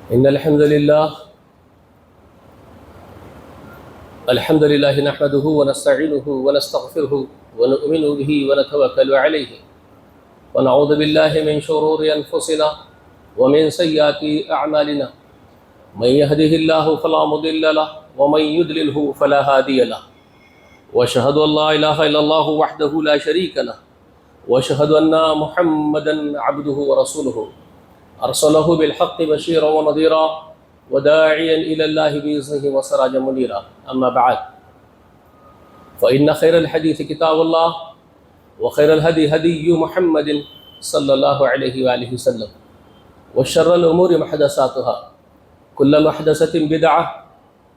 إن الحمد لله نحمده ونستعينه ونستغفره ونؤمن به ونتوكل عليه ونعوذ بالله من شرور أنفسنا ومن سيئات أعمالنا من يهده الله فلا مضل له ومن يضلله فلا هادي له وأشهد أن لا إله إلا الله وحده لا شريك له وأشهد أن محمدا عبده ورسوله أرسله بالحق بشيرا ونذيرا وداعيا إلى الله بإذنه وسراجا منيرا أما بعد فإن خير الحديث كتاب الله وخير الهدي هدي محمد صلى الله عليه وآله وسلم وشر الأمور محدثاتها كل محدثة بدعة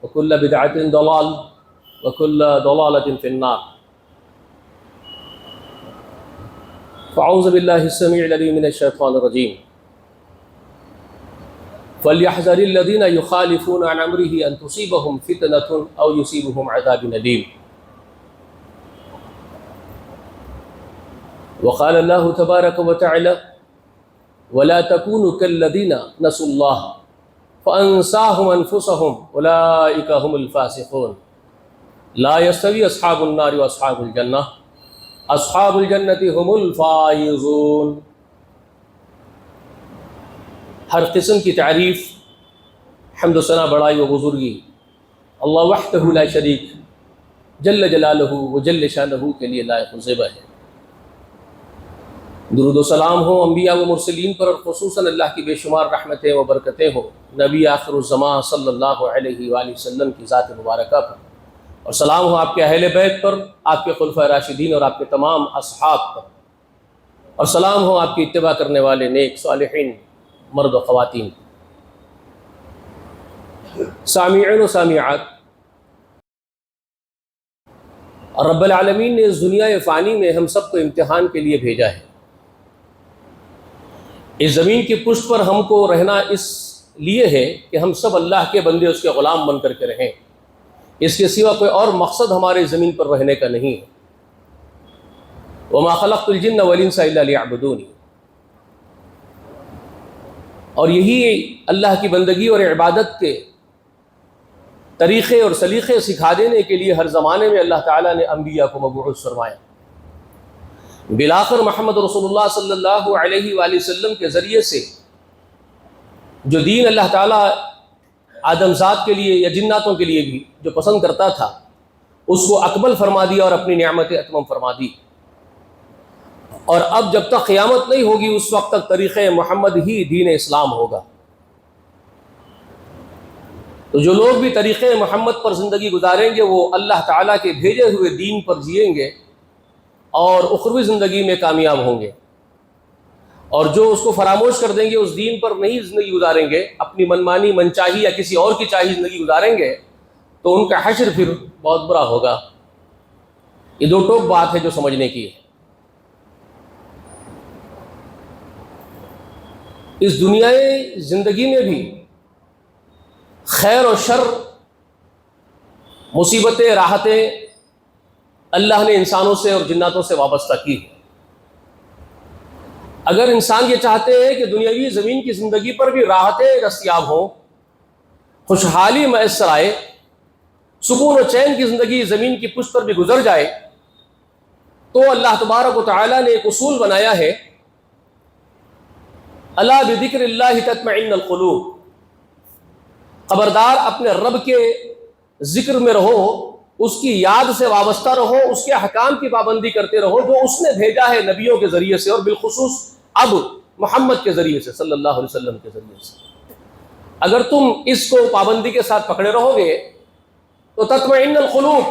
وكل بدعة ضلال وكل ضلالة في النار فأعوذ بالله السميع العليم من الشيطان الرجيم فليحذر الذين يخالفون عن أمره أن تصيبهم فتنة أو يصيبهم عذاب أليم وقال الله تبارك وتعالى ولا تكونوا كالذين نسوا الله فأنساهم أنفسهم أولئك هم الفاسقون لا يستوي أصحاب النار وأصحاب الجنة أصحاب الجنة هم الفائزون۔ ہر قسم کی تعریف، حمد و ثنا، بڑائی و بزرگی اللہ وحدہ لا شریک جل جلالہ و جل شانہ کے لیے لائق و زیبا ہے۔ درود و سلام ہو انبیاء و مرسلین پر، اور خصوصاً اللہ کی بے شمار رحمتیں و برکتیں ہوں نبی آخر الزمان صلی اللہ علیہ وآلہ وسلم کی ذات مبارکہ پر، اور سلام ہو آپ کے اہل بیت پر، آپ کے خلفائے راشدین اور آپ کے تمام اصحاب پر، اور سلام ہو آپ کی اتباع کرنے والے نیک صالحین مرد و خواتین۔ سامعین و سامعات، رب العالمین نے اس دنیا فانی میں ہم سب کو امتحان کے لیے بھیجا ہے۔ اس زمین کی پشت پر ہم کو رہنا اس لیے ہے کہ ہم سب اللہ کے بندے، اس کے غلام بن کر کے رہیں۔ اس کے سوا کوئی اور مقصد ہمارے زمین پر رہنے کا نہیں ہے۔ وما خلقت الجن والانس الا ليعبدون۔ اور یہی اللہ کی بندگی اور عبادت کے طریقے اور سلیقے سکھا دینے کے لیے ہر زمانے میں اللہ تعالیٰ نے انبیاء کو مبعوث فرمایا۔ بالآخر محمد رسول اللہ صلی اللہ علیہ وآلہ وسلم کے ذریعے سے جو دین اللہ تعالیٰ آدم ذات کے لیے یا جناتوں کے لیے بھی جو پسند کرتا تھا، اس کو اکمل فرما دیا اور اپنی نعمت اتمم فرما دی۔ اور اب جب تک قیامت نہیں ہوگی اس وقت تک طریقہ محمد ہی دین اسلام ہوگا۔ تو جو لوگ بھی طریقہ محمد پر زندگی گزاریں گے وہ اللہ تعالیٰ کے بھیجے ہوئے دین پر جئیں گے اور اخروی زندگی میں کامیاب ہوں گے، اور جو اس کو فراموش کر دیں گے، اس دین پر نہیں زندگی گزاریں گے، اپنی منمانی منچاہی یا کسی اور کی چاہی زندگی گزاریں گے، تو ان کا حشر پھر بہت برا ہوگا۔ یہ دو ٹوک بات ہے جو سمجھنے کی ہے۔ اس دنیائی زندگی میں بھی خیر و شر، مصیبتیں، راحتیں اللہ نے انسانوں سے اور جناتوں سے وابستہ کی ہے۔ اگر انسان یہ چاہتے ہیں کہ دنیاوی زمین کی زندگی پر بھی راحتیں دستیاب ہوں، خوشحالی میسر آئے، سکون و چین کی زندگی زمین کی پشت پر بھی گزر جائے، تو اللہ تبارک و تعالیٰ نے ایک اصول بنایا ہے، الا بذکر اللہ تطمئن القلوب۔ خبردار اپنے رب کے ذکر میں رہو، اس کی یاد سے وابستہ رہو، اس کے احکام کی پابندی کرتے رہو جو اس نے بھیجا ہے نبیوں کے ذریعے سے، اور بالخصوص اب محمد کے ذریعے سے، صلی اللہ علیہ وسلم کے ذریعے سے۔ اگر تم اس کو پابندی کے ساتھ پکڑے رہو گے تو تطمئن القلوب،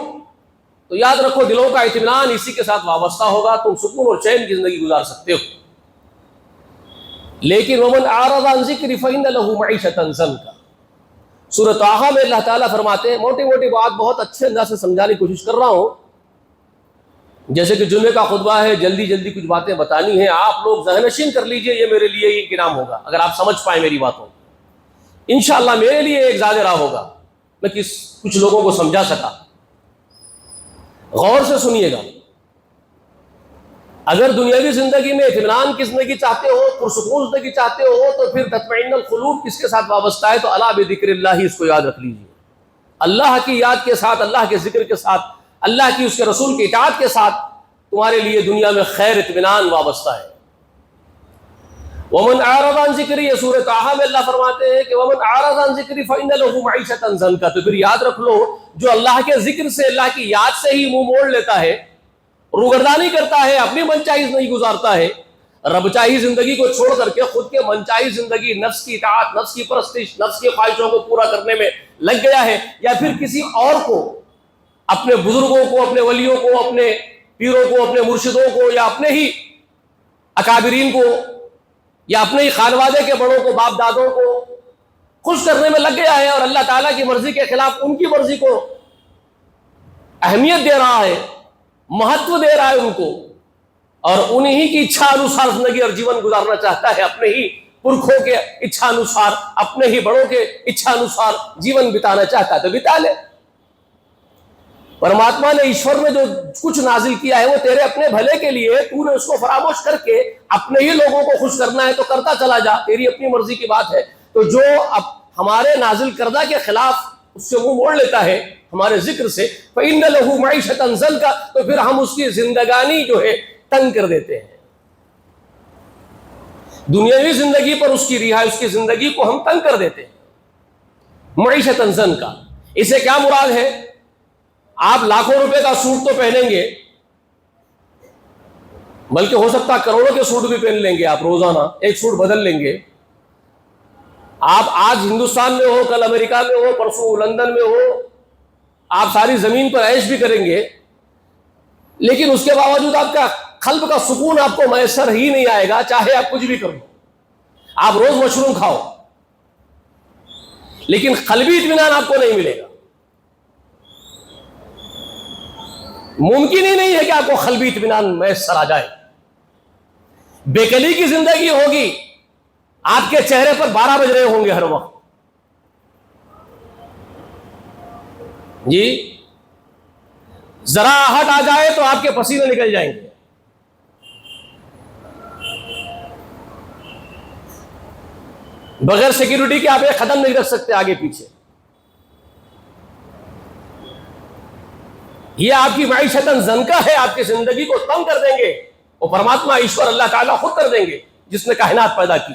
تو یاد رکھو دلوں کا اطمینان اسی کے ساتھ وابستہ ہوگا، تم سکون اور چین کی زندگی گزار سکتے ہو۔ لیکن ومن اعرض عن ذکری فإن له معیشۃ ضنکا، سورۃ طٰہٰ میں اللہ تعالیٰ فرماتے ہیں، موٹی موٹی بات بہت اچھے انداز سے سمجھانے کی کوشش کر رہا ہوں، جیسے کہ جمعے کا خطبہ ہے، جلدی جلدی کچھ باتیں بتانی ہیں، آپ لوگ ذہن نشین کر لیجئے، یہ میرے لیے ایک انعام ہوگا اگر آپ سمجھ پائیں میری باتوں۔ انشاءاللہ میرے لیے ایک زاد راہ ہوگا میں کچھ لوگوں کو سمجھا سکا۔ غور سے سنیے گا۔ اگر دنیاوی زندگی میں اطمینان کی زندگی چاہتے ہو، پرسکون زندگی چاہتے ہو، تو پھر تطمئن القلوب کس کے ساتھ وابستہ ہے؟ تو الا بذکر اللہ، اس کو یاد رکھ لیجیے۔ اللہ کی یاد کے ساتھ، اللہ کے ذکر کے ساتھ، اللہ کی اس کے رسول کی اطاعت کے ساتھ تمہارے لیے دنیا میں خیر اطمینان وابستہ ہے۔ ومن اعرض عن ذکری، یہ سورۃ طٰہٰ میں اللہ فرماتے ہیں کہ ومن اعرض عن ذکری فإن له معیشۃ ضنکا، تو پھر یاد رکھ لو جو اللہ کے ذکر سے، اللہ کی یاد سے ہی منہ موڑ لیتا ہے، روگردانی کرتا ہے، اپنی منچاہی زندگی گزارتا ہے، رب چاہی زندگی کو چھوڑ کر کے خود کے منچاہی زندگی، نفس کی اطاعت، نفس کی پرستش، نفس کی خواہشوں کو پورا کرنے میں لگ گیا ہے، یا پھر کسی اور کو، اپنے بزرگوں کو، اپنے ولیوں کو، اپنے پیروں کو، اپنے مرشدوں کو، یا اپنے ہی اکابرین کو، یا اپنے ہی خانوادے کے بڑوں کو، باپ دادوں کو خوش کرنے میں لگ گیا ہے، اور اللہ تعالیٰ کی مرضی کے خلاف ان کی مرضی کو اہمیت دے رہا ہے، مہتو دے رہا ہے ان کو، اور انہی کی اچھا انوسار زندگی اور جیون گزارنا چاہتا ہے، اپنے ہی پرکھوں کے اچھا انوسار، اپنے ہی بڑوں کے اچھا انوسار جیون بتانا چاہتا ہے، تو بتا لے۔ پرماتما نے، ایشور نے جو کچھ نازل کیا ہے وہ تیرے اپنے بھلے کے لیے، تو نے اس کو فراموش کر کے اپنے ہی لوگوں کو خوش کرنا ہے تو کرتا چلا جا، تیری اپنی مرضی کی بات ہے۔ تو جو اب ہمارے نازل کردہ کے خلاف اس سے منہ موڑ لیتا ہے ہمارے ذکر سے، فَإِنَّ لَهُ مَعِيشَةً ضَنكَ، تو پھر ہم اس کی زندگانی جو ہے تنگ کر دیتے ہیں، دنیاوی زندگی پر اس کی رہائی، اس کی زندگی کو ہم تنگ کر دیتے ہیں۔ معیشتاً ضنکا، اسے کیا مراد ہے؟ آپ لاکھوں روپے کا سوٹ تو پہنیں گے، بلکہ ہو سکتا کروڑوں کے سوٹ بھی پہن لیں گے، آپ روزانہ ایک سوٹ بدل لیں گے۔ آپ آج ہندوستان میں ہو، کل امریکہ میں ہو، پرسوں لندن میں ہو، آپ ساری زمین پر عیش بھی کریں گے، لیکن اس کے باوجود آپ کا قلب کا سکون آپ کو میسر ہی نہیں آئے گا، چاہے آپ کچھ بھی کرو۔ آپ روز مشروم کھاؤ، لیکن قلبی اطمینان آپ کو نہیں ملے گا۔ ممکن ہی نہیں ہے کہ آپ کو قلبی اطمینان میسر آ جائے۔ بے کلی کی زندگی ہوگی، آپ کے چہرے پر 12 بج رہے ہوں گے ہر وقت، جی ذرا آہٹ آ جائے تو آپ کے پسینے نکل جائیں گے۔ بغیر سیکیورٹی کے آپ ایک قدم نہیں رکھ سکتے آگے پیچھے۔ یہ آپ کی معیشتاً ضنکا ہے، آپ کی زندگی کو تنگ کر دیں گے، اور پرماتما ایشور اللہ تعالیٰ خود کر دیں گے جس نے کائنات پیدا کی۔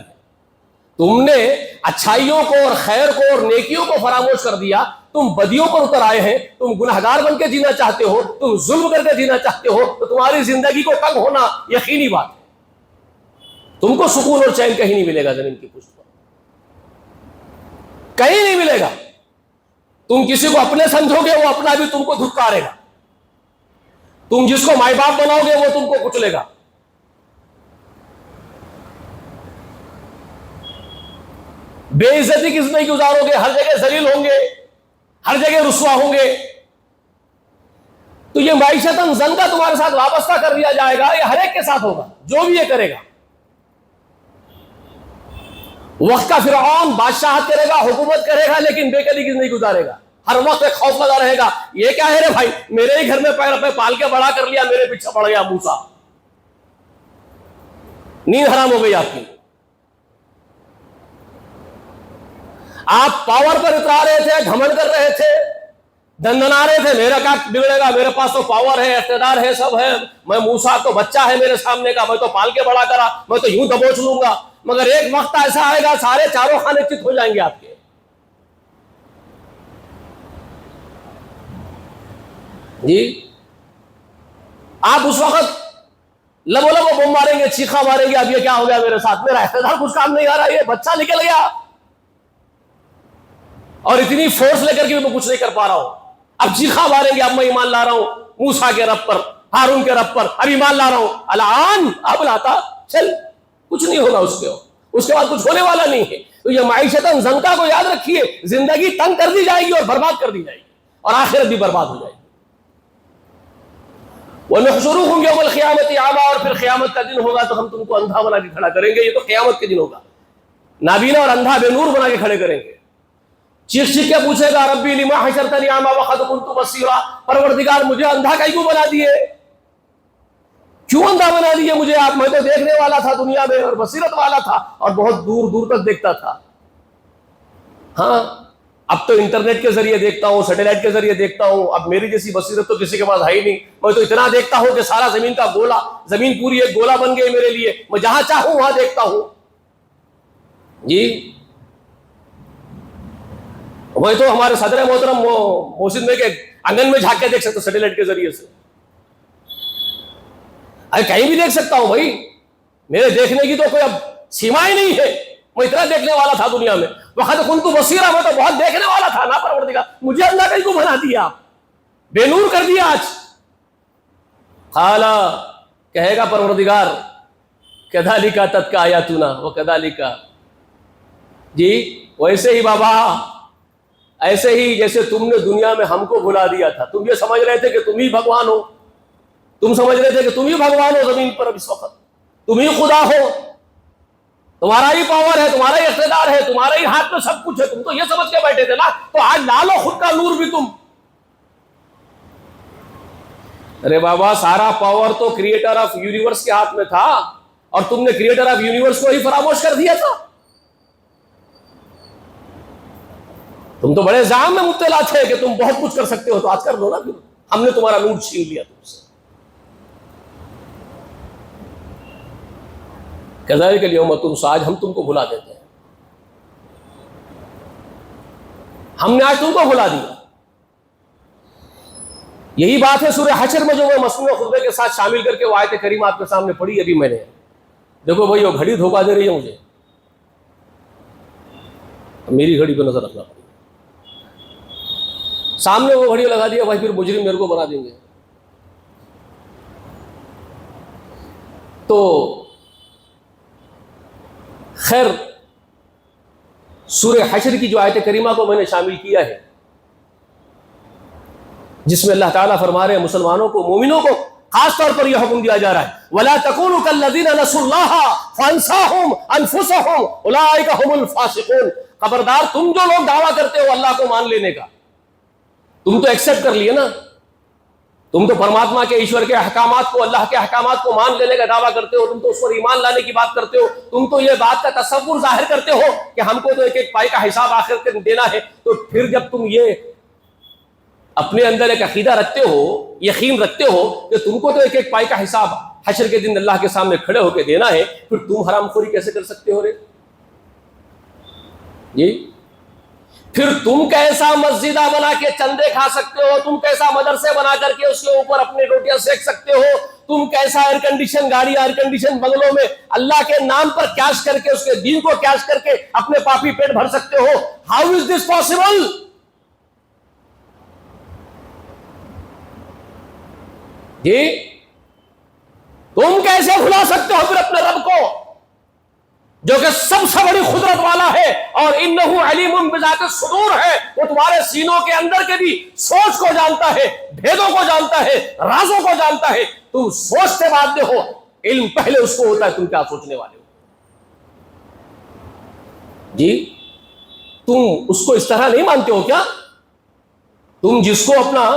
تم نے اچھائیوں کو اور خیر کو اور نیکیوں کو فراموش کر دیا، تم بدیوں پر اتر آئے ہیں، تم گنہگار بن کے جینا چاہتے ہو، تم ظلم کر کے جینا چاہتے ہو، تو تمہاری زندگی کو تنگ ہونا یقینی بات ہے۔ تم کو سکون اور چین کہیں نہیں ملے گا، زمین کی پشت پر کہیں نہیں ملے گا۔ تم کسی کو اپنے سمجھو گے، وہ اپنا بھی تم کو دھتکارے گا، تم جس کو مائی باپ بناؤ گے وہ تم کو کچلے گا۔ بے عزتی کی زندگی گزارو گے، ہر جگہ ذلیل ہوں گے، ہر جگہ رسوا ہوں گے۔ تو یہ معیشتاً ضنکا تمہارے ساتھ وابستہ کر دیا جائے گا، یہ ہر ایک کے ساتھ ہوگا جو بھی یہ کرے گا۔ وقت کا فرعون بادشاہت کرے گا، حکومت کرے گا، لیکن بے قدری کی زندگی گزارے گا، ہر وقت ایک خوف لگا رہے گا، یہ کیا ہے رے بھائی، میرے ہی گھر میں پیر پہ پال کے بڑا کر لیا، میرے پیچھے پڑ گیا موسیٰ۔ نیند حرام ہو گئی آپ کی۔ آپ پاور پر اترا رہے تھے، گھمنڈ کر رہے تھے، دندنا رہے تھے، میرا کیا بگڑے گا، میرے پاس تو پاور ہے، اقتدار ہے، سب ہے، میں موسیٰ تو بچہ ہے میرے سامنے کا، میں تو پال کے بڑا کرا، میں تو یوں دبوچ لوں گا۔ مگر ایک وقت ایسا آئے گا سارے چاروں خانے چت ہو جائیں گے آپ کے۔ جی آپ اس وقت لبو لبو بم ماریں گے، چیخا ماریں گے، اب یہ کیا ہو گیا میرے ساتھ، میرا اقتدار کچھ کام نہیں آ رہا، یہ بچہ نکل گیا، اور اتنی فورس لے کر کے میں کچھ نہیں کر پا رہا ہوں۔ اب چیخا ماریں گے، اب میں ایمان لا رہا ہوں موسیٰ کے رب پر، ہارون کے رب پر، اب ایمان لا رہا ہوں۔ الان اب لاتا چل، کچھ نہیں ہوگا اس کے بعد کچھ ہونے والا نہیں ہے۔ تو یہ معیشتاً ضنکا کو یاد رکھیے، زندگی تنگ کر دی جائے گی اور برباد کر دی جائے گی، اور آخرت بھی برباد ہو جائے گی۔ وَنُحْشُرُهُمْ يَوْمَ الْقِيَامَةِ أَعْمَىٰ، اور پھر قیامت کا دن ہوگا تو ہم تم کو اندھا بنا کے کھڑا کریں گے۔ یہ تو قیامت کے دن ہوگا، نابینا اور اندھا بے نور بنا کے کھڑے کریں گے۔ چیخ چیخ کے پوچھے گا، ربی لما حشرتنی اعمیٰ وقد كنت بصیرا، پروردگار مجھے اندھا کیوں بنا دیے؟ کیوں اندھا بنا دیے مجھے آپ؟ میں تو دیکھنے والا تھا دنیا میں اور بصیرت والا تھا اور بہت دور دور تک دیکھتا تھا. ہاں اب تو انٹرنیٹ کے ذریعے دیکھتا ہوں, سیٹلائٹ کے ذریعے دیکھتا ہوں. اب میری جیسی بصیرت تو کسی کے پاس ہے ہی نہیں. میں تو اتنا دیکھتا ہوں کہ سارا زمین کا گولا, زمین پوری ایک گولا بن گئی میرے لیے, میں جہاں چاہوں وہاں دیکھتا ہوں. جی وہ تو ہمارے صدر محترم محسن میں کے آنگن میں جھانک کے دیکھ سکتے سیٹلائٹ کے ذریعے سے. ارے کہیں بھی دیکھ سکتا ہوں بھائی, میرے دیکھنے کی تو کوئی اب سیما ہی نہیں ہے. میں اتنا دیکھنے والا تھا دنیا میں. وقت کنت بصیرا, میں تو بہت دیکھنے والا تھا. نا پروردگار مجھے اللہ کہیں کو بنا دیا, بے نور کر دیا آج. قالا کہے گا پروردگار کذالک اتتک آیاتنا وکذالک, جی ویسے ہی بابا, ایسے ہی جیسے تم نے دنیا میں ہم کو بھلا دیا تھا. تم یہ سمجھ رہے تھے کہ تم ہی بھگوان ہو, تم سمجھ رہے تھے کہ تم ہی بھگوان ہو زمین پر. اب اس وقت تم ہی خدا ہو, تمہارا ہی پاور ہے, تمہارا ہی اقتدار ہے, تمہارے ہی ہاتھ میں سب کچھ ہے. تم تو یہ سمجھ کے بیٹھے تھے نا, تو آج ڈالو خود کا نور بھی تم. ارے بابا سارا پاور تو کریٹر آف یونیورس کے ہاتھ میں تھا, اور تم نے کریٹر آف یونیورس کو ہی فراموش کر دیا تھا. تم تو بڑے زعم میں مبتلا تھے کہ تم بہت کچھ کر سکتے ہو, تو آج کر دو نا. پھر ہم نے تمہارا نور چھین لیا تم سے. کذالک الیوم تنسیٰ, آج ہم تم کو بھلا دیتے ہیں. ہم نے آج تم کو بھلا دیا. یہی بات ہے سورہ حشر میں جو وہ مسنون خطبے کے ساتھ شامل کر کے وہ آیت کریمہ آپ کے سامنے پڑھی ابھی میں نے. دیکھو بھائی وہ گھڑی دھوکہ دے رہی ہے مجھے, میری گھڑی پہ نظر رکھنا پڑی. سامنے وہ گھڑی لگا دیا بھائی, پھر مجرم میرے کو بنا دیں گے. تو خیر سورہ حشر کی جو آیت کریمہ کو میں نے شامل کیا ہے, جس میں اللہ تعالیٰ فرما رہے ہیں مسلمانوں کو, مومنوں کو خاص طور پر یہ حکم دیا جا رہا ہے, وَلَا تَكُونُوا كَالَّذِينَ نَسُوا اللَّهَ فَأَنسَاهُمْ أَنفُسَهُمْ أُولَٰئِكَ هُمُ الْفَاسِقُونَ. خبردار تم جو لوگ دعویٰ کرتے ہو اللہ کو مان لینے کا, تم تو ایکسپٹ کر لیے نا, تم تو پرماتما کے ایشور کے احکامات کو, اللہ کے احکامات کو مان لینے کا دعویٰ کرتے ہو, تم تو اس پر ایمان لانے کی بات کرتے ہو, تم تو یہ بات کا تصور ظاہر کرتے ہو کہ ہم کو تو ایک ایک پائی کا حساب آخر کے دینا ہے. تو پھر جب تم یہ اپنے اندر ایک عقیدہ رکھتے ہو, یقین رکھتے ہو کہ تم کو تو ایک ایک پائی کا حساب حشر کے دن اللہ کے سامنے کھڑے ہو کے دینا ہے, پھر تم حرام خوری کیسے کر سکتے ہو رے؟ جی پھر تم کیسا مسجدہ بنا کے چندے کھا سکتے ہو, تم کیسا مدرسے بنا کر کے اس کے اوپر اپنی روٹیاں سیک سکتے ہو, تم کیسا ایئر کنڈیشن گاڑی, ایئر کنڈیشن بنگلوں میں اللہ کے نام پر کیش کر کے, اس کے دین کو کیش کر کے اپنے پاپی پیٹ بھر سکتے ہو؟ How is this possible? جی تم کیسے بھلا سکتے ہو پھر اپنے رب کو جو کہ سب سے بڑی قدرت والا ہے, اور انہ علیم بذات الصدور ہے, وہ تمہارے سینوں کے اندر کے بھی سوچ کو جانتا ہے, بھیدوں کو جانتا ہے, رازوں کو جانتا ہے. تم سوچتے بعد ہو, علم پہلے اس کو ہوتا ہے تم کیا سوچنے والے ہو. جی تم اس کو اس طرح نہیں مانتے ہو کیا؟ تم جس کو اپنا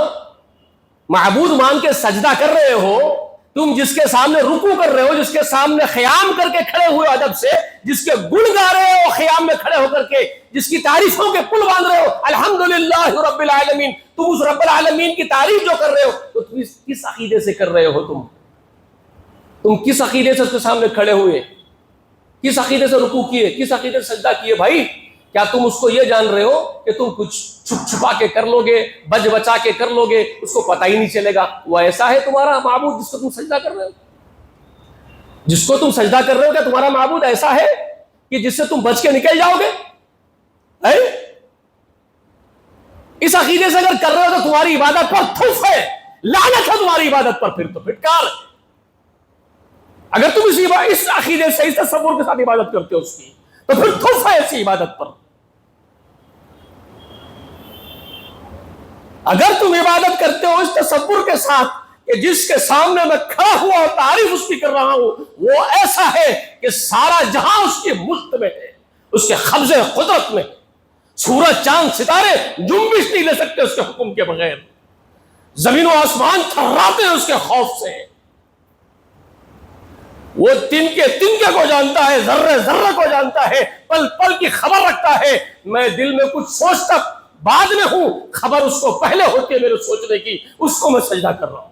معبود مان کے سجدہ کر رہے ہو, تم جس کے سامنے رکوع کر رہے ہو, جس کے سامنے خیام کر کے کھڑے ہوئے ادب سے, جس کے گن گا رہے ہو خیام میں کھڑے ہو کر کے, جس کی تعریفوں کے پل باندھ رہے ہو الحمدللہ رب العالمین, تم اس رب العالمین کی تعریف جو کر رہے ہو, تو تم کس عقیدے سے کر رہے ہو؟ تم کس عقیدے سے اس کے سامنے کھڑے ہوئے, کس عقیدے سے رکوع کیے, کس عقیدے سے سجدہ کیے؟ بھائی کیا تم اس کو یہ جان رہے ہو کہ تم کچھ چھپ چھپا کے کر لو گے, بچ بچا کے کر لو گے, اس کو پتہ ہی نہیں چلے گا؟ وہ ایسا ہے تمہارا معبود جس کو تم سجدہ کر رہے ہو؟ جس کو تم سجدہ کر رہے ہو کیا تمہارا معبود ایسا ہے کہ جس سے تم بچ کے نکل جاؤ گے؟ اس عقیدے سے اگر کر رہے ہو تو تمہاری عبادت پر تھوف ہے, لعنت ہے تمہاری عبادت پر, پھر تو پھٹکار ہے. اگر تم اس عقیدے سے, اس تصور کے ساتھ عبادت کرتے ہو اس کی, تو پھر تھوف ہے ایسی عبادت پر. اگر تم عبادت کرتے ہو اس تصور کے ساتھ کہ جس کے سامنے میں کھڑا ہوا اور تعریف اس کی کر رہا ہوں وہ ایسا ہے کہ سارا جہاں اس کی ملک میں ہے, اس کے قبضے قدرت میں, سورج چاند ستارے جنبش نہیں لے سکتے اس کے حکم کے بغیر, زمین و آسمان تھراتے ہیں اس کے خوف سے, وہ تنکے کو جانتا ہے، ذرے ذرے کو جانتا ہے، پل پل کی خبر رکھتا ہے۔ میں دل میں کچھ سوچتا بعد میں ہوں، خبر اس کو پہلے ہوتی ہے میرے سوچنے کی، اس کو میں سجدہ کر رہا ہوں۔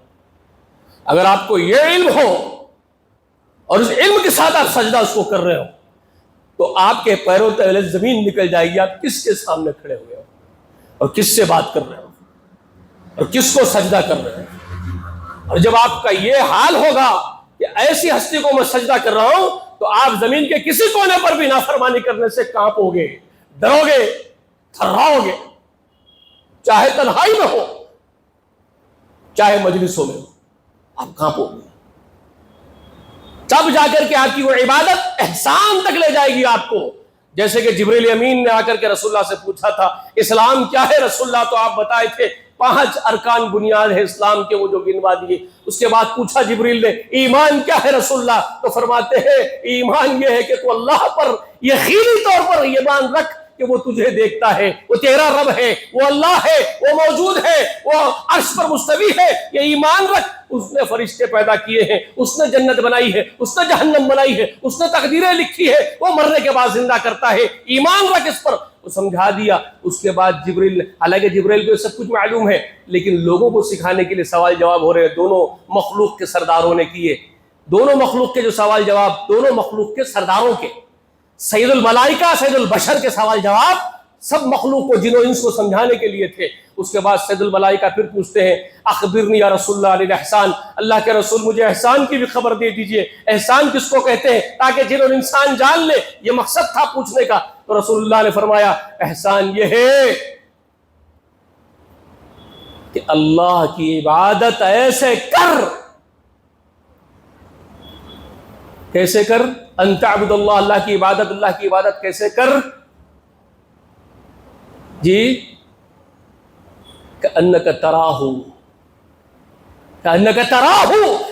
اگر آپ کو یہ علم ہو اور اس علم کے ساتھ آپ سجدہ اس کو کر رہے ہو تو آپ کے پیروں تلے زمین نکل جائے گی۔ آپ کس کے سامنے کھڑے ہوئے ہو اور کس سے بات کر رہے ہو اور کس کو سجدہ کر رہے ہو؟ اور جب آپ کا یہ حال ہوگا کہ ایسی ہستی کو میں سجدہ کر رہا ہوں تو آپ زمین کے کسی کونے پر بھی نافرمانی کرنے سے کانپو گے، ڈرو گے، تھراؤ گے، چاہے تنہائی میں ہو چاہے مجلسوں میں ہو، آپ کانپو گے۔ تب جا کر کے آپ کی وہ عبادت احسان تک لے جائے گی آپ کو۔ جیسے کہ جبریل امین نے آ کر کے رسول اللہ سے پوچھا تھا اسلام کیا ہے رسول اللہ، تو آپ بتائے تھے 5 ارکان بنیاد ہے اسلام کے، وہ جو گنوا دیے۔ اس کے بعد پوچھا جبریل نے ایمان کیا ہے رسول اللہ، تو فرماتے ہیں ایمان یہ ہے کہ تو اللہ پر یقینی طور پر ایمان رکھ کہ وہ تجھے دیکھتا ہے، وہ تیرا رب ہے، وہ اللہ ہے، وہ موجود ہے، وہ عرش پر مستوی ہے، یہ ایمان رکھ۔ اس نے فرشتے پیدا کیے ہیں، اس نے جنت بنائی ہے، اس نے جہنم بنائی ہے، اس نے تقدیریں لکھی ہے، وہ مرنے کے بعد زندہ کرتا ہے، ایمان رکھ اس پر۔ وہ سمجھا دیا۔ اس کے بعد جبریل، حالانکہ جبریل کو سب کچھ معلوم ہے لیکن لوگوں کو سکھانے کے لیے سوال جواب ہو رہے ہیں، دونوں مخلوق کے سرداروں نے کیے، دونوں مخلوق کے جو سوال جواب، دونوں مخلوق کے سرداروں کے، سید الملائکہ سید البشر کے سوال جواب سب مخلوق کو جن و انس کو سمجھانے کے لیے تھے۔ اس کے بعد سید الملائکہ پھر پوچھتے ہیں اخبرنی یا رسول اللہ عن الاحسان، اللہ کے رسول مجھے احسان کی بھی خبر دے دیجئے، احسان کس کو کہتے ہیں تاکہ جن اور انسان جان لے۔ یہ مقصد تھا پوچھنے کا۔ تو رسول اللہ نے فرمایا احسان یہ ہے کہ اللہ کی عبادت ایسے کر، کیسے کر؟ ان تعبد اللہ، اللہ کی عبادت کیسے کر؟ جی کأنک تراہ،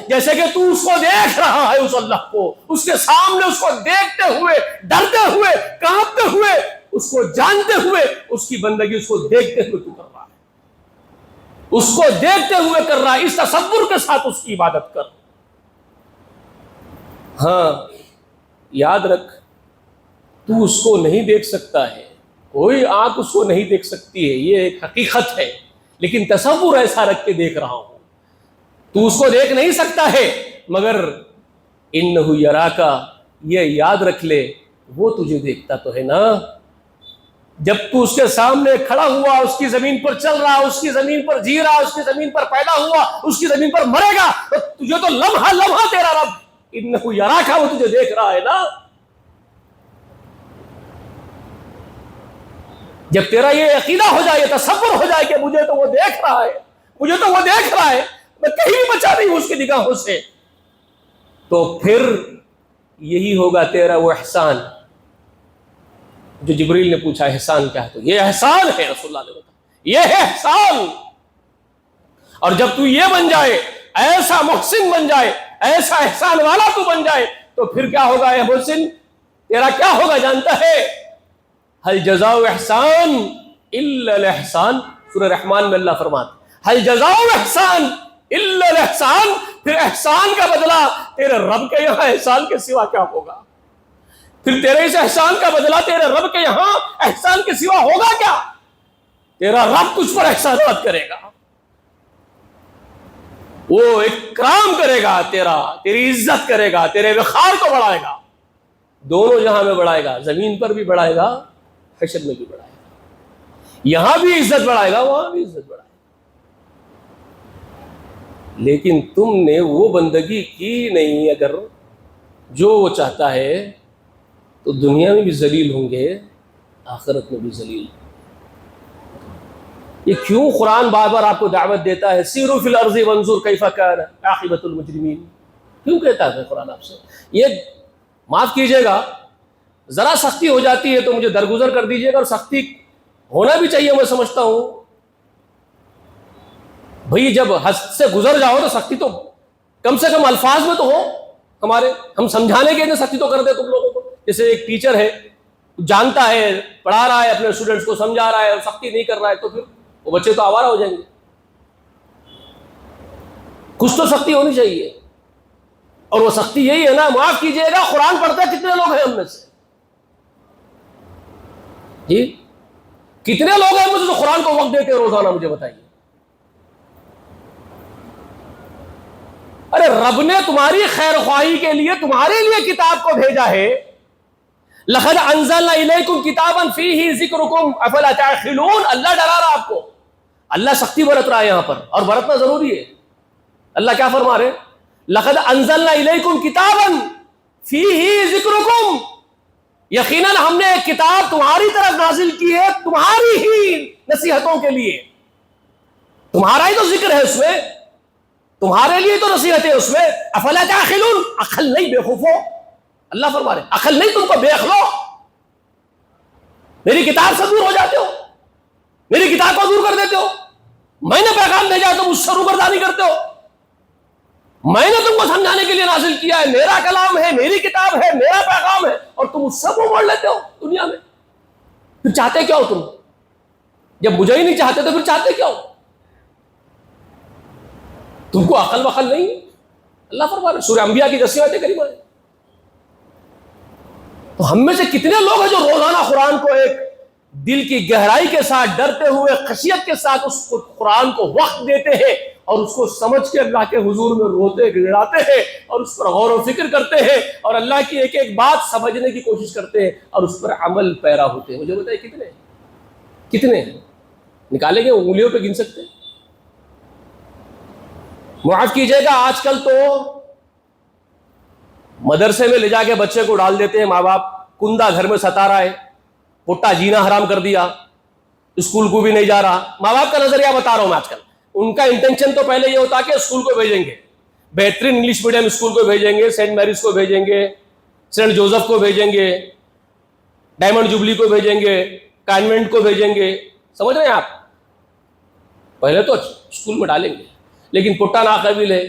جیسے کہ تو اس کو دیکھ رہا ہے، اس اللہ کو، اس کے سامنے اس کو دیکھتے ہوئے، ڈرتے ہوئے، کانپتے ہوئے، اس کو جانتے ہوئے، اس کی بندگی اس کو دیکھتے ہوئے تو کر رہا ہے، اس کو دیکھتے ہوئے کر رہا ہے، اس تصور کے ساتھ اس کی عبادت کر۔ ہاں یاد رکھ، تو اس کو نہیں دیکھ سکتا ہے، کوئی آنکھ اس کو نہیں دیکھ سکتی ہے، یہ ایک حقیقت ہے، لیکن تصور ایسا رکھ کے دیکھ رہا ہوں۔ تو اس کو دیکھ نہیں سکتا ہے مگر انہ یراکا، یہ یاد رکھ لے وہ تجھے دیکھتا تو ہے نا۔ جب تو اس کے سامنے کھڑا ہوا، اس کی زمین پر چل رہا، اس کی زمین پر جی رہا، اس کی زمین پر پیدا ہوا، اس کی زمین پر مرے گا، تو تجھے تو لمحہ لمحہ تیرا رب انہ یراکا وہ تجھے دیکھ رہا ہے نا۔ جب تیرا یہ عقیدہ ہو جائے، یہ تصور ہو جائے کہ مجھے تو وہ دیکھ رہا ہے، مجھے تو وہ دیکھ رہا ہے، میں کہیں بھی بچا نہیں ہوں اس کی نگاہوں سے، تو پھر یہی ہوگا تیرا وہ احسان جو جبریل نے پوچھا احسان کیا ہے، تو یہ احسان ہے، رسول اللہ نے بتایا یہ ہے احسان۔ اور جب تو یہ بن جائے، ایسا محسن بن جائے، ایسا احسان والا تو بن جائے، تو پھر کیا ہوگا اے محسن، تیرا کیا ہوگا جانتا ہے؟ هل جزاء احسان الا الاحسان، سورہ رحمان میں اللہ فرماتا هل جزاء احسان الا الاحسان، پھر احسان کا بدلہ تیرے رب کے یہاں احسان کے سوا کیا ہوگا؟ پھر تیرے اس احسان کا بدلہ تیرے رب کے یہاں احسان کے سوا ہوگا کیا؟ تیرا رب تجھ پر احسانات کرے گا، وہ اکرام کرے گا، تیری عزت کرے گا، تیرے وقار کو بڑھائے گا، دونوں جہاں میں بڑھائے گا، زمین پر بھی بڑھائے گا، حشر میں بھی بڑھائے گا، یہاں بھی عزت بڑھائے گا، وہاں بھی عزت بڑھائے گا۔ لیکن تم نے وہ بندگی کی نہیں، اگر جو وہ چاہتا ہے تو دنیا میں بھی ذلیل ہوں گے، آخرت میں بھی ذلیل۔ یہ کیوں قرآن بار بار آپ کو دعوت دیتا ہے سیروا فی الارض وانظروا کیف کان عاقبۃ المجرمین؟ کیوں کہتا ہے قرآن آپ سے؟ یہ معاف کیجیے گا، ذرا سختی ہو جاتی ہے تو مجھے درگزر کر دیجیے گا، اور سختی ہونا بھی چاہیے، میں سمجھتا ہوں بھئی جب حد سے گزر جاؤ تو سختی تو کم سے کم الفاظ میں تو ہو ہمارے، ہم سمجھانے کے لیے سختی تو کر دے تم لوگوں کو۔ جیسے ایک ٹیچر ہے، جانتا ہے، پڑھا رہا ہے، اپنے اسٹوڈنٹس کو سمجھا رہا ہے اور سختی نہیں کر رہا ہے، تو پھر وہ بچے تو آوارہ ہو جائیں گے۔ کچھ تو سختی ہونی چاہیے۔ اور وہ سختی یہی ہے نا، معاف کیجئے گا، قرآن پڑھتے کتنے لوگ ہیں ہم میں سے؟ جی کتنے لوگ ہیں مجھے جو قرآن کو وقت دیتے ہیں روزانہ؟ مجھے بتائیے۔ ارے رب نے تمہاری خیر خواہی کے لیے تمہارے لیے کتاب کو بھیجا ہے۔ لقد انزلنا الیکم کتابا فیہ ذکرکم افلا تعقلون، اللہ ڈرا رہا آپ کو، اللہ سختی برت رہا ہے یہاں پر، اور برتنا ضروری ہے۔ اللہ کیا فرما رہے؟ لقد انزلنا الیکم کتابا فیہ ذکرکم، یقیناً ہم نے ایک کتاب تمہاری طرف نازل کی ہے تمہاری ہی نصیحتوں کے لیے، تمہارا ہی تو ذکر ہے اس میں، تمہارے لیے تو نصیحت ہے اس میں۔ افلا تعقلون، عقل نہیں بے خوفو، اللہ فرما رہے عقل نہیں تم کو بے عقلو، میری کتاب سے دور ہو جاتے ہو، میری کتاب کو دور کر دیتے ہو، میں نے پیغام بھیجا تم اس سے روبرداری کرتے ہو، میں نے تم کو سمجھانے کے لیے نازل کیا ہے، میرا کلام ہے، میری کتاب ہے، میرا پیغام ہے، اور تم اس سے منہ موڑ لیتے ہو دنیا میں۔ پھر چاہتے کیا ہو تم؟ جب مجھے ہی نہیں چاہتے تو پھر چاہتے کیا ہو؟ تم کو عقل وقل نہیں؟ اللہ فرما رہے، سورہ انبیاء کی 10 آیتیں کریمہ ہے۔ تو ہم میں سے کتنے لوگ ہیں جو روزانہ قرآن کو ایک دل کی گہرائی کے ساتھ، ڈرتے ہوئے، خشیت کے ساتھ اس کو قرآن کو وقت دیتے ہیں، اور اس کو سمجھ کے اللہ کے حضور میں روتے گڑاتے ہیں، اور اس پر غور و فکر کرتے ہیں، اور اللہ کی ایک ایک بات سمجھنے کی کوشش کرتے ہیں، اور اس پر عمل پیرا ہوتے ہیں؟ مجھے بتائیے کتنے نکالیں گے؟ انگلیوں پہ گن سکتے ہیں؟ معاف کیجیے گا، آج کل تو مدرسے میں لے جا کے بچے کو ڈال دیتے ہیں ماں باپ، کندہ گھر میں ستا رہا ہے، پٹا جینا حرام کر دیا، اسکول کو بھی نہیں جا رہا۔ ماں باپ کا نظریہ بتا رہا ہوں میں آج کل، ان کا انٹینشن تو پہلے یہ ہوتا کہ اسکول کو بھیجیں گے، بہترین انگلش میڈیم اسکول کو بھیجیں گے، سینٹ میریز کو بھیجیں گے، سینٹ جوزف کو بھیجیں گے، ڈائمنڈ جوبلی کو بھیجیں گے، کانوینٹ کو بھیجیں گے، سمجھ رہے ہیں آپ؟ پہلے تو اسکول میں ڈالیں گے، لیکن پٹا ناقابل ہے،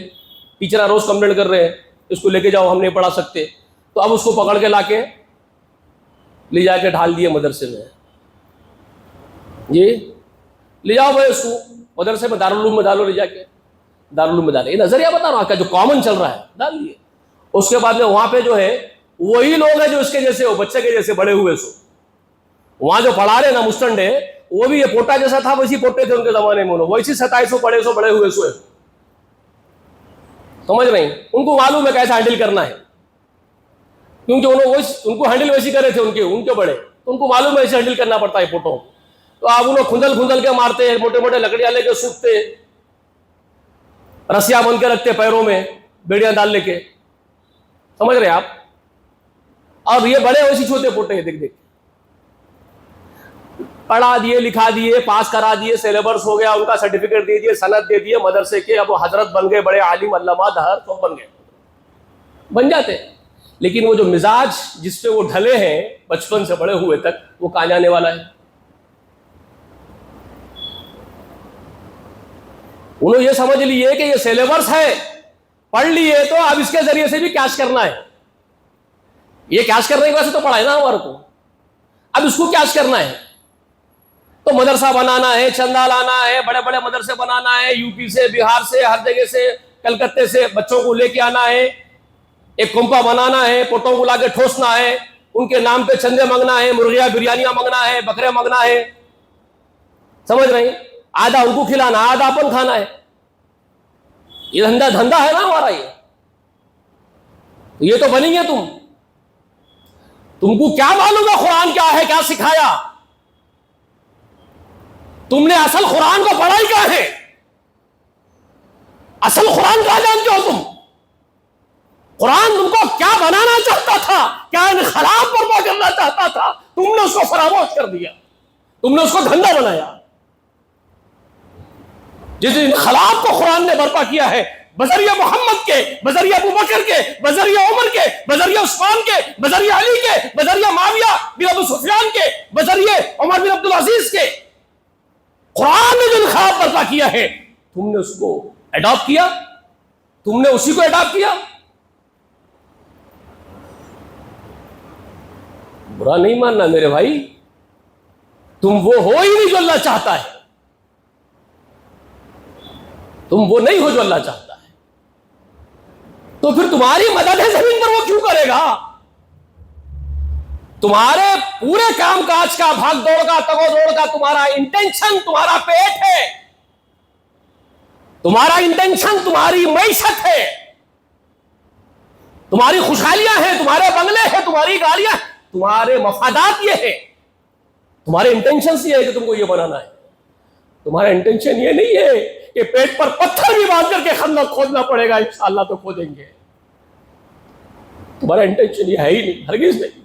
ٹیچر روز کمپلینٹ کر رہے ہیں اس کو لے کے جاؤ، ہم نہیں پڑھا سکتے، تو اب اس کو پکڑ کے لا کے لے جا کے ڈھال دیے مدرسے میں۔ جی لے جاؤ بھائی اس کو مدرسے میں، دارالعلوم میں ڈالو، لے جا کے دارالعلوم میں ڈالے، یہ نظریہ بتا رہا ہوں کا جو کامن چل رہا ہے، ڈال دیے۔ اس کے بعد میں وہاں پہ جو ہے وہی لوگ ہیں جو اس کے جیسے ہو، بچے کے جیسے بڑے ہوئے، سو وہاں جو پڑھا رہے نا مستنڈ ہے، وہ بھی یہ پوٹا جیسا تھا، ویسی پوٹے تھے ان کے زمانے میں، ویسی 2700 بڑے ہوئے سو ہے، سمجھ رہے ہیں؟ ان کو معلوم ہے کیسا ہینڈل کرنا ہے، کیونکہ ان کو ہینڈل ویسی کرے تھے ان کے بڑے، تو ان کو معلوم ہے ایسے ہینڈل کرنا پڑتا ہے پوٹوں کو۔ تو آپ انہوں کھندل کے مارتے ہیں، موٹے موٹے لکڑیاں لے کے سوکھتے، رسیاں بن کے رکھتے پیروں میں، بیڑیاں ڈال لے کے، سمجھ رہے ہیں آپ؟ اور یہ بڑے ویسی چھوٹے پوٹے ہیں، دیکھ پڑھا دیے، لکھا دیے، پاس کرا دیے، سیلیبس ہو گیا، ان کا سرٹیفکیٹ دے دیے، سند دے دیے مدرسے کے، اب وہ حضرت بن گئے، بڑے عالم علامہ دہر سب بن جاتے ہیں۔ لیکن وہ جو مزاج جس پہ وہ ڈھلے ہیں بچپن سے بڑے ہوئے تک، وہ کہاں جانے والا ہے؟ انہوں یہ سمجھ لیے کہ یہ سیلیبس ہے، پڑھ لیے تو اب اس کے ذریعے سے بھی کیش کرنا ہے، یہ کیش کرنے کی وجہ سے تو پڑھا ہے نا ہمارے کو، اب اس کو کیش کرنا ہے، تو مدرسہ بنانا ہے، چندہ لانا ہے، بڑے بڑے مدرسے بنانا ہے، یو پی سے، بہار سے، ہر جگہ سے، کلکتے سے بچوں کو لے کے آنا ہے، ایک کمپا بنانا ہے، پوٹوں کو لا کے ٹھوسنا ہے، ان کے نام پہ چندے مانگنا ہے، مرغیاں بریانیاں مانگنا ہے، بکرے مانگنا ہے، سمجھ رہے ہیں؟ آدھا ان کو کھلانا، آدھا اپن کھانا ہے، یہ دھندا ہے نا ہمارا، یہ تو بنیں گے تم کو کیا معلوم ہے قرآن کیا ہے، کیا سکھایا؟ تم نے اصل قرآن کو پڑھا ہی کیا ہے؟ اصل قرآن کیا جانتے ہو تم؟ قرآن تم کو کیا بنانا چاہتا تھا، کیا انقلاب برپا کرنا چاہتا تھا، تم نے اس کو فراموش کر دیا، تم نے اس کو دھندا بنایا۔ جس انقلاب کو قرآن نے برپا کیا ہے، بذریعہ محمد کے، بذریعہ ابو بکر کے، بذریعہ عمر کے، بذریعہ عثمان کے، بذریعہ علی کے، بذریعہ معاویہ بن ابو سفیان کے، بذریعہ عمر بن عبدالعزیز کے، قرآن نے جو انقلاب برپا کیا ہے، تم نے اس کو اڈاپٹ کیا، تم نے اسی کو اڈاپٹ کیا۔ برا نہیں ماننا میرے بھائی، تم وہ ہو ہی نہیں جو اللہ چاہتا ہے، تم وہ نہیں ہو جو اللہ چاہتا ہے۔ تو پھر تمہاری مدد ہے زمین پر وہ کیوں کرے گا؟ تمہارے پورے کام کاج کا، بھاگ دوڑ کا، تگو دوڑ کا تمہارا انٹینشن تمہارا پیٹ ہے، تمہارا انٹینشن تمہاری معیشت ہے، تمہاری خوشحالیاں ہیں، تمہارے بنگلے ہیں، تمہاری گاڑیاں، تمہارے مفادات یہ ہے، تمہارے انٹینشن یہ ہے کہ تم کو یہ بنانا ہے۔ تمہارا انٹینشن یہ نہیں ہے کہ پیٹ پر پتھر بھی باندھ کر کے خندق کھودنا پڑے گا، انشاءاللہ تو کھودیں گے۔ تمہارا انٹینشن یہ ہے ہی نہیں، ہرگز نہیں۔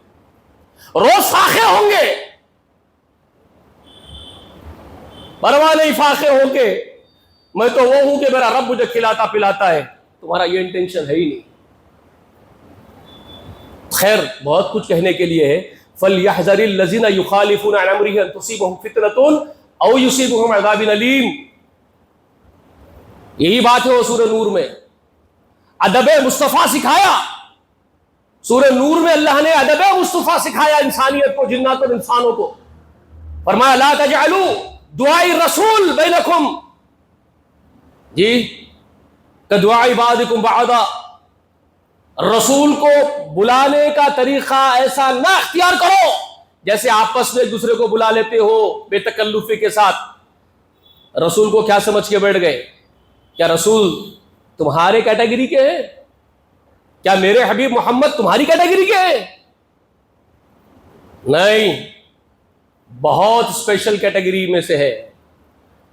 روز فاقے ہوں گے، پرواہ نہیں فاقے ہوں گے، میں تو وہ ہوں کہ میرا رب مجھے کھلاتا پلاتا ہے۔ تمہارا یہ انٹینشن ہے ہی نہیں۔ خیر، بہت کچھ کہنے کے لیے ہے۔ فَلْيَحْذَرِ الَّذِينَ يُخَالِفُونَ عَنْ أَمْرِهِ أَن تُصِيبَهُمْ فِتْنَةٌ أَوْ يُصِيبَهُمْ عَذَابٌ أَلِيمٌ۔ یہی بات ہے وہ سورہ نور میں ادب مصطفیٰ سکھایا۔ سورہ نور میں اللہ نے ادب مصطفیٰ سکھایا انسانیت کو، جنات اور انسانوں کو۔ فرمایا لا تجعلوا دعاء الرسول بینکم، جی کدعاء بعضکم بعضا، رسول کو بلانے کا طریقہ ایسا نہ اختیار کرو جیسے آپس میں ایک دوسرے کو بلا لیتے ہو بے تکلفی کے ساتھ۔ رسول کو کیا سمجھ کے بیٹھ گئے؟ کیا رسول تمہارے کیٹیگری کے ہیں؟ کیا میرے حبیب محمد تمہاری کیٹیگری کے ہیں؟ نہیں، بہت اسپیشل کیٹیگری میں سے ہے۔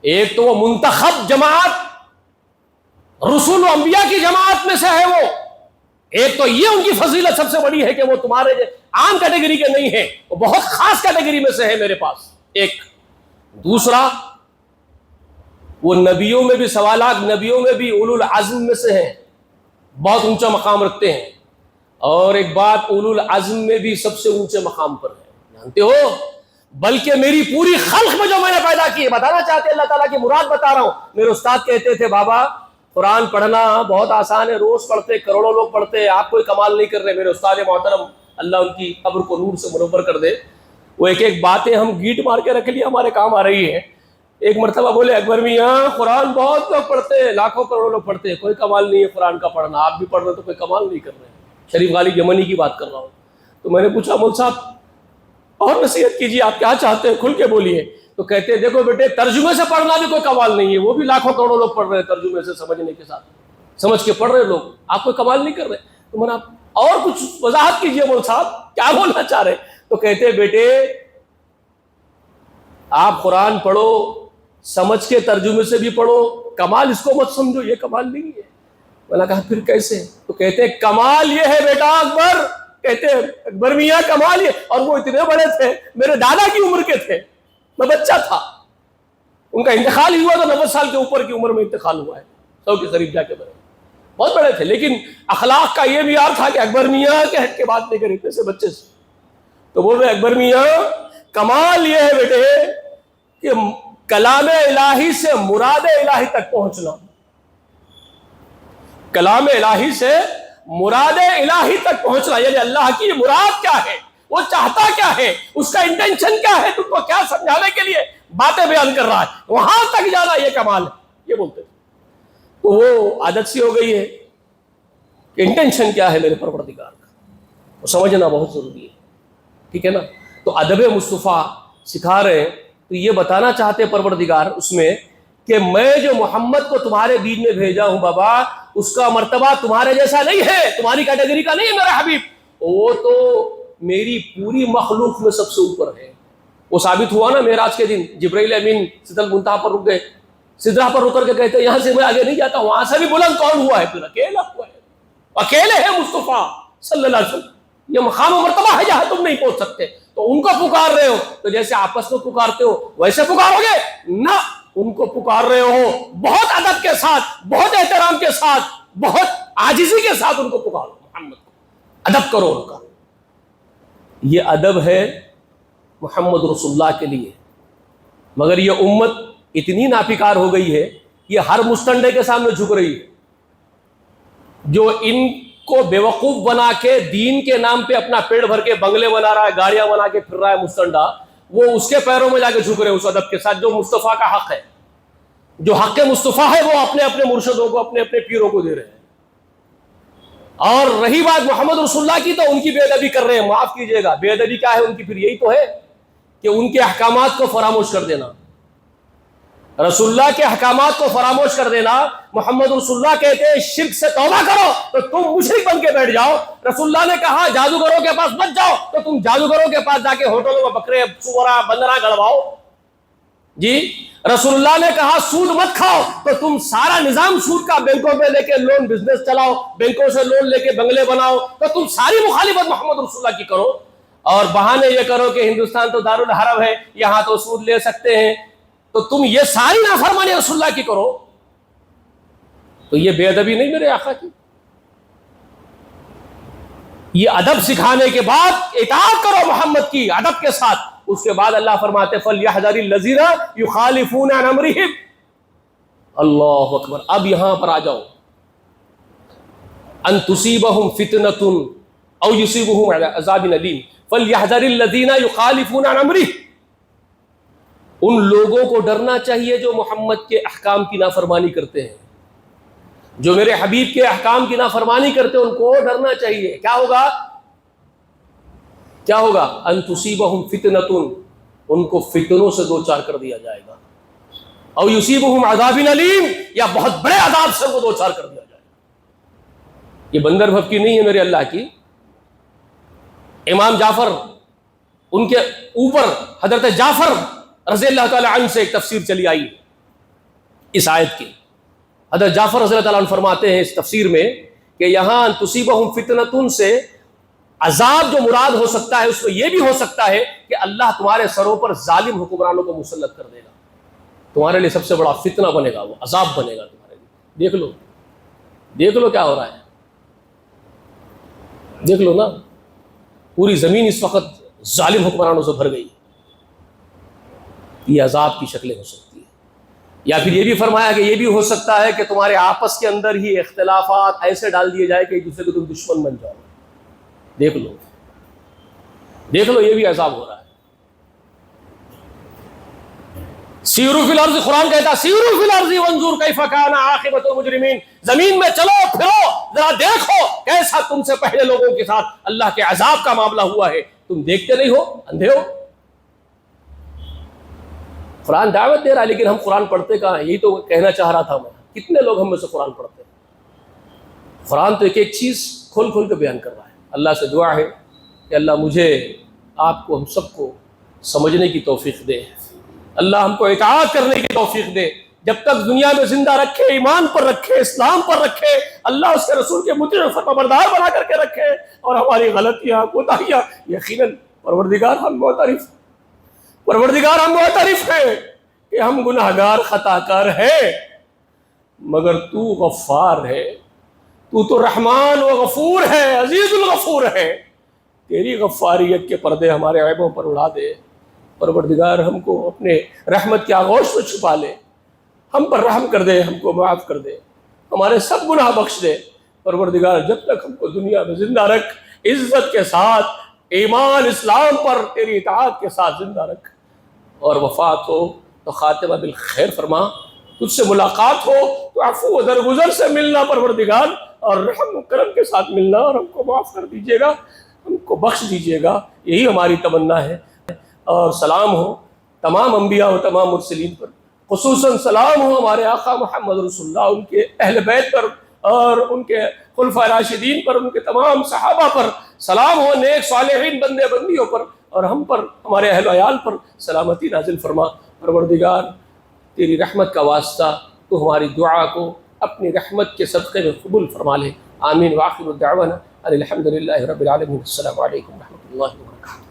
ایک تو وہ منتخب جماعت، رسول و انبیاء کی جماعت میں سے ہے وہ۔ ایک تو یہ ان کی فضیلت سب سے بڑی ہے کہ وہ تمہارے عام کیٹیگری کے نہیں ہیں، وہ بہت خاص کیٹیگری میں سے ہے میرے پاس۔ ایک دوسرا، وہ نبیوں میں بھی سوالات، نبیوں میں بھی اولو العزم میں سے ہیں، بہت اونچا مقام رکھتے ہیں۔ اور ایک بات، اولو العزم میں بھی سب سے اونچے مقام پر ہے، جانتے ہو؟ بلکہ میری پوری خلق میں جو میں نے پیدا کی ہے، بتانا چاہتے اللہ تعالیٰ کی مراد بتا رہا ہوں۔ میرے استاد کہتے تھے بابا قرآن پڑھنا بہت آسان ہے، روز پڑھتے، کروڑوں لوگ پڑھتے، آپ کوئی کمال نہیں کر رہے۔ میرے استاد محترم اللہ ان کی قبر کو نور سے منور کر دے، وہ ایک ایک باتیں ہم گیٹ مار کے رکھ لیا، ہمارے کام آ رہی ہے۔ ایک مرتبہ بولے اکبر میاں قرآن بہت لوگ پڑھتے ہیں، لاکھوں کروڑوں لوگ پڑھتے ہیں، کوئی کمال نہیں ہے قرآن کا پڑھنا، آپ بھی پڑھ رہے تو کوئی کمال نہیں کر رہے۔ شریف غالب یمنی کی بات کر رہا ہوں۔ تو میں نے پوچھا مول صاحب اور نصیحت کیجیے، آپ کیا چاہتے ہیں، کھل کے بولیے۔ تو کہتے ہیں دیکھو بیٹے، ترجمے سے پڑھنا بھی کوئی کمال نہیں ہے، وہ بھی لاکھوں کروڑوں لوگ پڑھ رہے ہیں ترجمے سے سمجھنے کے ساتھ، سمجھ کے پڑھ رہے لوگ، آپ کوئی کمال نہیں کر رہے۔ تو میں نے اور کچھ وضاحت کیجیے مول صاحب، کیا بولنا چاہ رہے؟ تو کہتے ہیں بیٹے آپ قرآن پڑھو، سمجھ کے ترجمے سے بھی پڑھو، کمال اس کو مت سمجھو، یہ کمال نہیں ہے۔ میں نے کہا پھر کیسے؟ تو کہتے ہیں کمال یہ ہے بیٹا اکبر، کہتے ہیں اکبر میاں کمال یہ، اور وہ اتنے بڑے تھے، میرے دادا کی عمر کے تھے، میں بچہ تھا، ان کا انتقال ہی ہوا تو 90 سال کے اوپر کی عمر میں انتقال ہوا ہے، 100 کے قریب جا کے بڑے، بہت بڑے تھے، لیکن اخلاق کا یہ معیار تھا کہ اکبر میاں کے ہٹ کے بات نہیں کری اتنے سے بچے سے۔ تو بول رہے اکبر میاں کمال یہ ہے بیٹے کہ کلام الہی سے مراد الہی تک پہنچنا، کلام الہی سے مراد الہی تک پہنچنا، یعنی اللہ کی مراد کیا ہے، وہ چاہتا کیا ہے، اس کا انٹینشن کیا ہے، تم کو کیا سمجھانے کے لیے باتیں بیان کر رہا ہے، وہاں تک جانا یہ کمال ہے، یہ بولتے تھے۔ تو وہ عادت سی ہو گئی ہے کہ انٹینشن کیا ہے میرے پروردگار کا، وہ سمجھنا بہت ضروری ہے، ٹھیک ہے نا؟ تو ادب مصطفیٰ سکھا رہے ہیں، تو یہ بتانا چاہتے پروردگار اس میں کہ میں جو محمد کو تمہارے بیچ میں بھیجا ہوں بابا، اس کا مرتبہ تمہارے جیسا نہیں ہے، تمہاری کیٹیگری کا نہیں ہے میرا حبیب، وہ تو میری پوری مخلوق میں سب سے اوپر ہے۔ وہ ثابت ہوا نا معراج کے دن، جبرائیل امین سدرۃ المنتہا پر رک گئے، سدرہ پر اتر کے کہتے ہیں یہاں سے میں آگے نہیں جاتا، وہاں سے بھی بلند کون ہوا ہے؟ پھر اکیلا ہوا ہے، اکیلے ہے مصطفیٰ صلی اللہ علیہ وسلم، یہ مقام و مرتبہ ہے جہاں تم نہیں پہنچ سکتے، تو ان کو پکار رہے ہو تو جیسے آپس میں پکارتے ہو ویسے پکارو گے نہ، ان کو پکار رہے ہو بہت ادب کے ساتھ، بہت احترام کے ساتھ، بہت عاجزی کے ساتھ ان کو پکارو، محمد کو ادب کرو ان کا۔ یہ ادب ہے محمد رسول اللہ کے لیے، مگر یہ امت اتنی ناپکار ہو گئی ہے، یہ ہر مستنڈے کے سامنے جھک رہی ہے، جو ان کو بیوقوف بنا کے دین کے نام پہ اپنا پیڑ بھر کے بنگلے بنا رہا ہے، گاڑیاں بنا کے پھر رہا ہے مستنڈا، وہ اس کے پیروں میں جا کے جھک رہے ہیں اس ادب کے ساتھ جو مصطفیٰ کا حق ہے، جو حق مصطفیٰ ہے وہ اپنے اپنے مرشدوں کو، اپنے اپنے پیروں کو دے رہے ہیں۔ اور رہی بات محمد رسول اللہ کی، تو ان کی بے ادبی کر رہے ہیں، معاف کیجئے گا، بے ادبی کیا ہے ان کی؟ پھر یہی تو ہے کہ ان کے احکامات کو فراموش کر دینا، رسول اللہ کے احکامات کو فراموش کر دینا۔ محمد رسول اللہ کہتے ہیں شرک سے توبہ کرو تو تم مشرک بن کے بیٹھ جاؤ۔ رسول اللہ نے کہا جادوگروں کے پاس مت جاؤ تو تم جادوگروں کے پاس جا کے ہوٹلوں میں بکرے سورا بندرا گڑواؤ۔ جی رسول اللہ نے کہا سود مت کھاؤ تو تم سارا نظام سود کا بینکوں میں لے کے لون بزنس چلاؤ، بینکوں سے لون لے کے بنگلے بناؤ، تو تم ساری مخالفت محمد رسول اللہ کی کرو، اور بہانے یہ کرو کہ ہندوستان تو دارالحرم ہے، یہاں تو سود لے سکتے ہیں، تو تم یہ ساری نافرمانی رسول اللہ کی کرو، تو یہ بے ادبی نہیں میرے آقا کی؟ یہ ادب سکھانے کے بعد اطاعت کرو محمد کی ادب کے ساتھ۔ اس کے بعد اللہ فرماتے فَلْيَحْذَرِ الَّذِينَ يُخَالِفُونَ عَنْ أَمْرِهِ۔ اللہ اکبر، اب یہاں پر آ جاؤ، ان تصیبہم فتنۃ او یصیبہم عذاب الیم فَلْيَحْذَرِ الَّذِينَ يُخَالِفُونَ عَنْ أَمْرِهِ۔ ان لوگوں کو ڈرنا چاہیے جو محمد کے احکام کی نافرمانی کرتے ہیں، جو میرے حبیب کے احکام کی نافرمانی کرتے ہیں، ان کو ڈرنا چاہیے۔ کیا ہوگا؟ کیا ہوگا؟ ان تصیبہم فتنۃ، ان کو فتنوں سے دو چار کر دیا جائے گا، او یصیبہم عذاب الیم، یا بہت بڑے عذاب سے وہ دو چار کر دیا جائے گا۔ یہ بندر بھبکی نہیں ہے میرے اللہ کی۔ امام جعفر، ان کے اوپر حضرت جعفر رضی اللہ تعالی عنہ سے ایک تفسیر چلی آئی اس آیت کی۔ حضرت جعفر رضی اللہ تعالی عنہ فرماتے ہیں اس تفسیر میں کہ یہاں تصیبہم فتنۃ سے عذاب جو مراد ہو سکتا ہے، اس میں یہ بھی ہو سکتا ہے کہ اللہ تمہارے سروں پر ظالم حکمرانوں کو مسلط کر دے گا، تمہارے لیے سب سے بڑا فتنہ بنے گا، وہ عذاب بنے گا تمہارے لیے۔ دیکھ لو کیا ہو رہا ہے، دیکھ لو نا، پوری زمین اس وقت ظالم حکمرانوں سے بھر گئی۔ یہ عذاب کی شکلیں ہو سکتی ہیں، یا پھر یہ بھی فرمایا کہ یہ بھی ہو سکتا ہے کہ تمہارے آپس کے اندر ہی اختلافات ایسے ڈال دیے جائے کہ ایک دوسرے کو تم دشمن بن جاؤ۔ دیکھ لو یہ بھی عذاب ہو رہا ہے۔ سیروا فی الارض، قرآن کہتا ہے سیروا فی الارض وانظروا کیف کان عاقبۃ المجرمین، زمین میں چلو پھرو، ذرا دیکھو کیسا تم سے پہلے لوگوں کے ساتھ اللہ کے عذاب کا معاملہ ہوا ہے، تم دیکھتے نہیں ہو، اندھے ہو۔ قرآن دعوت دے رہا ہے، لیکن ہم قرآن پڑھتے کہاں ہیں؟ یہی تو کہنا چاہ رہا تھا میں، کتنے لوگ ہم میں سے قرآن پڑھتے ہیں؟ قرآن تو ایک ایک چیز کھول کھول کے بیان کر رہا ہے۔ اللہ سے دعا ہے کہ اللہ مجھے، آپ کو، ہم سب کو سمجھنے کی توفیق دے، اللہ ہم کو اطاعت کرنے کی توفیق دے، جب تک دنیا میں زندہ رکھے، ایمان پر رکھے، اسلام پر رکھے، اللہ اس کے رسول کے مطیع فرمانبردار بنا کر کے رکھے، اور ہماری غلطیاں کوتاہیاں یقیناً پروردگار ہم معترف ہیں کہ ہم گناہگار خطا کار ہیں، مگر تو غفار ہے، تو رحمان و غفور ہے، عزیز الغفور ہے، تیری غفاریت کے پردے ہمارے عیبوں پر اڑا دے۔ پروردگار ہم کو اپنے رحمت کے آغوش میں چھپا لے، ہم پر رحم کر دے، ہم کو معاف کر دے، ہمارے سب گناہ بخش دے۔ پروردگار جب تک ہم کو دنیا میں زندہ رکھ، عزت کے ساتھ، ایمان اسلام پر تیری اطاعت کے ساتھ زندہ رکھ، اور وفات ہو تو خاتمہ بالخیر فرما، تجھ سے ملاقات ہو تو عفو و درگزر سے ملنا پروردگار، اور رحم و کرم کے ساتھ ملنا، اور ہم کو معاف کر دیجیے گا، ہم کو بخش دیجیے گا، یہی ہماری تمنا ہے۔ اور سلام ہو تمام انبیاء و تمام مرسلین پر، خصوصاً سلام ہو ہمارے آقا محمد رسول اللہ، ان کے اہل بیت پر، اور ان کے خلفاء راشدین پر، ان کے تمام صحابہ پر، سلام ہو نیک صالحین بندے بندیوں پر، اور ہم پر، ہمارے اہل و عیال پر سلامتی نازل فرما۔ پروردگار تیری رحمت کا واسطہ تو ہماری دعا کو اپنی رحمت کے صدقے میں قبول فرما لے۔ آمین۔ وآخر دعوانا ان الحمد للہ رب العالمین۔ السلام علیکم ورحمۃ اللہ وبرکاتہ۔